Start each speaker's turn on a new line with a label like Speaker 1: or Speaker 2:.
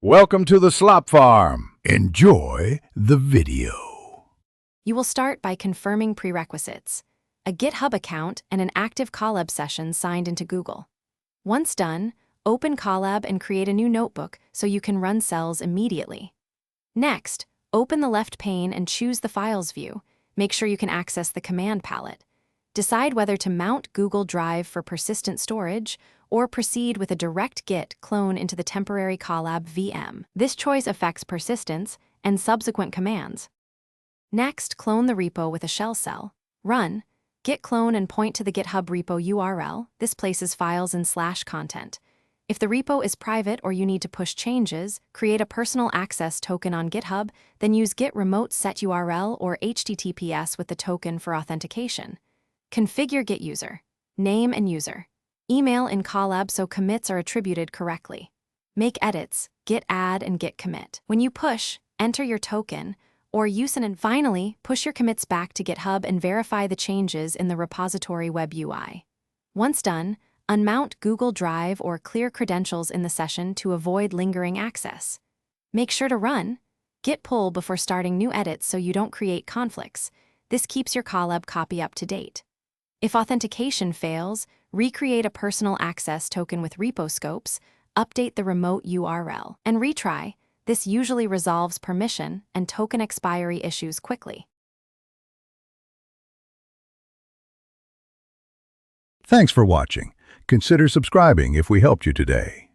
Speaker 1: Welcome to the slop farm. Enjoy the video.
Speaker 2: You will start by confirming prerequisites: a GitHub account and an active Colab session signed into Google. Once done, open Colab and create a new notebook so you can run cells immediately. Next, open the left pane and choose the Files view. Make sure you can access the command palette. Decide whether to mount Google Drive for persistent storage or proceed with a direct Git clone into the temporary Colab VM. This choice affects persistence and subsequent commands. Next, clone the repo with a shell cell. Run git clone and point to the GitHub repo URL. This places files in /content. If the repo is private or you need to push changes, create a personal access token on GitHub, then use git remote set URL or HTTPS with the token for authentication. Configure Git user, name and user. Email in Colab so commits are attributed correctly. Make edits, git add and git commit. When you push, enter your token, or use and finally, push your commits back to GitHub and verify the changes in the repository web UI. Once done, unmount Google Drive or clear credentials in the session to avoid lingering access. Make sure to run git pull before starting new edits so you don't create conflicts. This keeps your Colab copy up to date. If authentication fails, recreate a personal access token with repo scopes, update the remote URL, and retry. This usually resolves permission and token expiry issues quickly.
Speaker 1: Thanks for watching. Consider subscribing if we helped you today.